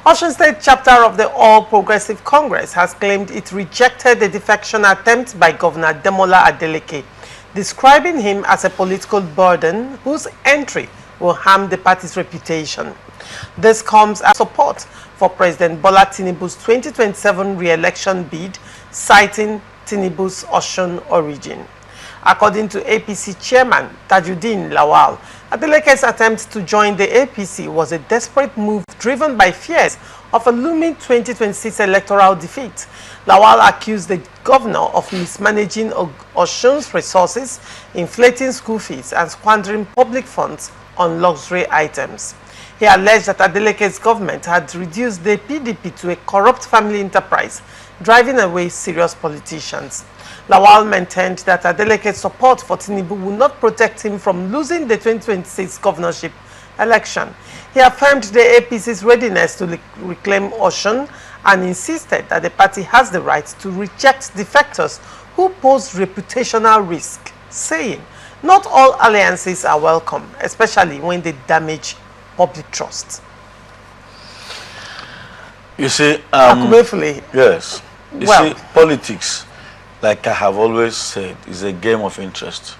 Osun State chapter of the All Progressive Congress has claimed it rejected the defection attempt by Governor Ademola Adeleke, describing him as a political burden whose entry will harm the party's reputation. This comes as support for President Bola Tinubu's 2027 re-election bid, citing Tinubu's Osun origin. According to APC chairman Tajuddin Lawal, Adeleke's attempt to join the APC was a desperate move driven by fears of a looming 2026 electoral defeat. Lawal accused the governor of mismanaging Osun's resources, inflating school fees, and squandering public funds on luxury items. He alleged that Adeleke's government had reduced the PDP to a corrupt family enterprise, driving away serious politicians. Lawal maintained that Adeleke's support for Tinubu would not protect him from losing the 2026 governorship election. He affirmed the APC's readiness to reclaim Osun and insisted that the party has the right to reject defectors who pose reputational risk, saying, "Not all alliances are welcome, especially when they damage public trust." You see, yes. You see, politics, like I have always said, is a game of interest.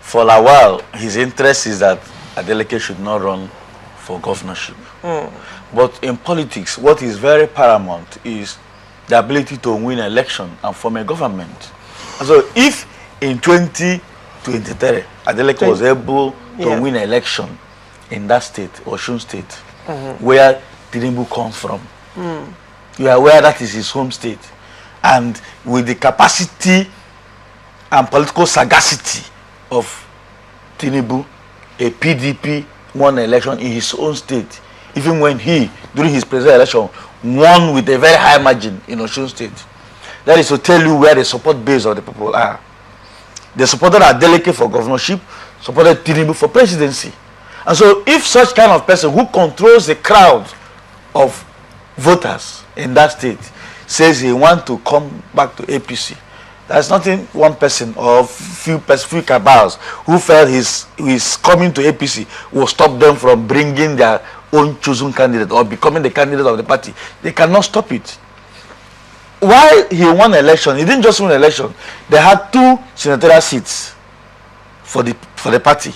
For a while, his interest is that Adeleke should not run for governorship. But in politics, what is very paramount is the ability to win an election and form a government. And so if in 2023, Adeleke was able to win an election in that state, Osun State, where Tinubu comes from, you are aware that is his home state. And with the capacity and political sagacity of Tinubu, a PDP won an election in his own state, even when he, during his presidential election, won with a very high margin in Osun State. That is to tell you where the support base of the people are. They supported Adeleke for governorship, supported Tinubu for presidency. And so if such kind of person who controls the crowd of voters in that state says he wants to come back to APC, there's nothing one person or few cabals who felt his coming to APC will stop them from bringing their own chosen candidate or becoming the candidate of the party. They cannot stop it. While he won an election, he didn't just win an election. They had 2 senatorial seats for the party.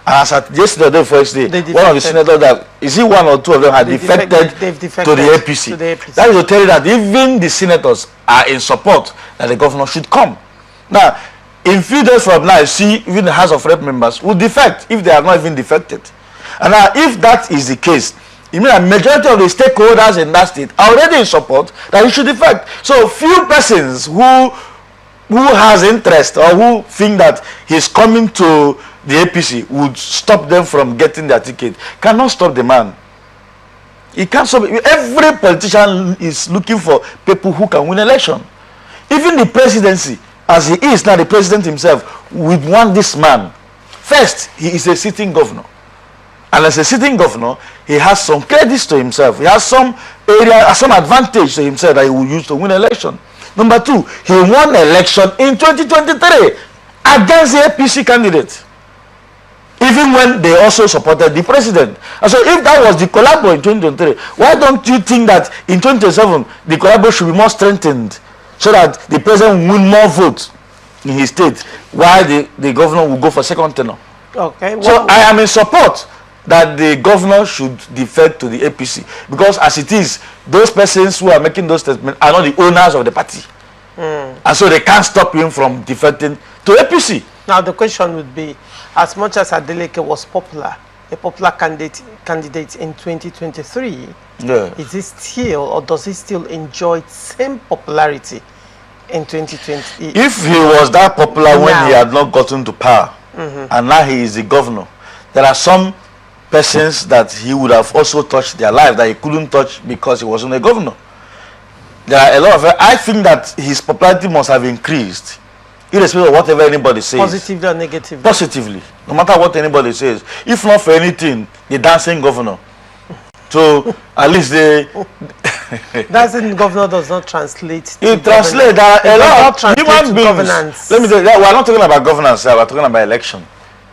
And as at yesterday or the first day, one of the senators that, is it 1 or 2 of them had defected to the APC. That is to tell you that even the senators are in support that the governor should come. Now, in few days from now, you see even the House of Rep members will defect if they are not even defected. And now, if that is the case, it means a majority of the stakeholders in that state are already in support that he should defect. So few persons who has interest or who think that he's coming to the APC would stop them from getting their ticket cannot stop the man. He can't stop it. Every politician is looking for people who can win election. Even the presidency, as he is now the president himself, would want this man. First, he is a sitting governor. And as a sitting governor, he has some credits to himself. He has some area, some advantage to himself that he will use to win election. Number 2, he won election in 2023 against the APC candidate, even when they also supported the president. And so if that was the collabo in 2023, why don't you think that in 2027 the collabo should be more strengthened so that the president will win more votes in his state while the governor will go for second tenure? Okay. Well, so I am in support that the governor should defect to the APC, because as it is, those persons who are making those statements are not the owners of the party. And so they can't stop him from defecting to APC. Now the question would be, as much as Adeleke was a popular candidate in 2023, is he still, or does he still enjoy the same popularity in 2020? If he was that popular when he had not gotten to power, and now he is the governor, there are some persons that he would have also touched their life that he couldn't touch because he wasn't a governor. There are a lot of, I think that his popularity must have increased, irrespective of whatever anybody says. Positively or negatively? Positively, no matter what anybody says. If not for anything, the dancing governor. So at least the dancing governor does not translate. It translates. There are a lot of human beings. Governance. Let me tell you, we are not talking about governance. We are talking about election.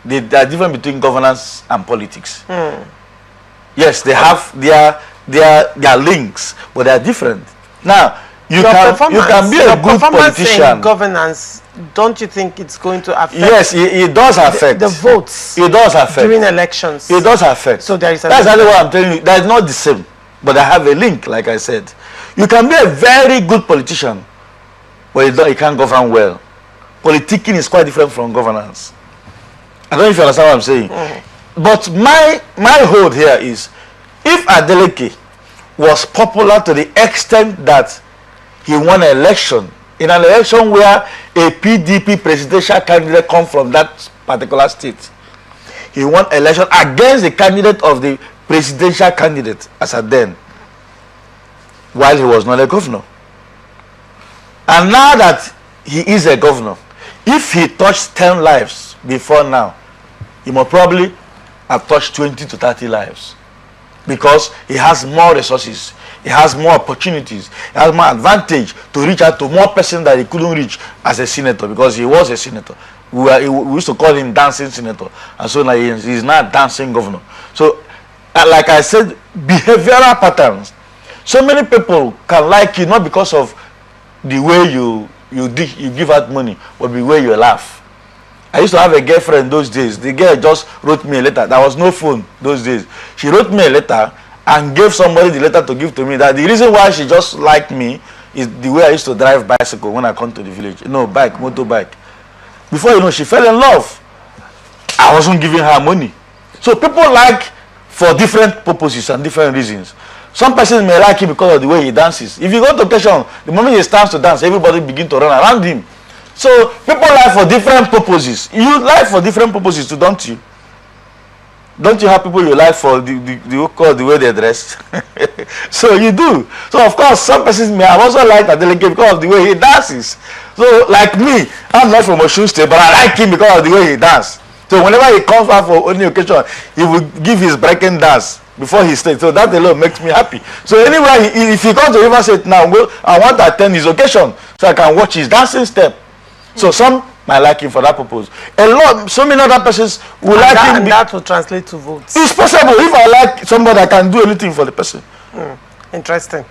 There are difference between governance and politics. Yes, they have their they are links, but they are different. Now, you can be a good politician. In governance, don't you think it's going to affect? Yes, it does affect the votes. It does affect during elections. It does affect. So there is. That's exactly what I'm telling you. That's not the same, but they have a link. Like I said, you can be a very good politician, but you can't govern well. Politicking is quite different from governance. I don't know if you understand what I'm saying. But my hold here is, if Adeleke was popular to the extent that he won an election, in an election where a PDP presidential candidate come from that particular state, he won election against the candidate of the presidential candidate as at then, while he was not a governor. And now that he is a governor, if he touched 10 lives before now, he must probably have touched 20 to 30 lives, because he has more resources, he has more opportunities, he has more advantage to reach out to more persons that he couldn't reach as a senator, because he was a senator. We used to call him dancing senator, and so now he's now dancing governor. So, like I said, behavioral patterns. So many people can like you not because of the way you give out money, but the way you laugh. I used to have a girlfriend those days. The girl just wrote me a letter. There was no phone those days. She wrote me a letter and gave somebody the letter to give to me. That the reason why she just liked me is the way I used to drive bicycle when I come to the village. No, motorbike. Before you know, she fell in love. I wasn't giving her money. So people like for different purposes and different reasons. Some persons may like him because of the way he dances. If you go to occasion, the moment he starts to dance, everybody begin to run around him. So people like for different purposes. You like for different purposes too, don't you? Don't you have people you like for the way they dress? So you do. So of course, some persons may have also liked Adeleke because of the way he dances. So like me, I'm not from Osun State, but I like him because of the way he dances. So whenever he comes out for any occasion, he will give his breaking dance before he stays. So that alone makes me happy. So anyway, if he comes to River State now, I want to attend his occasion so I can watch his dancing step. So some might like him for that purpose. So many other persons will like him. And that will translate to votes. It's possible. If I like somebody, I can do anything for the person. Interesting.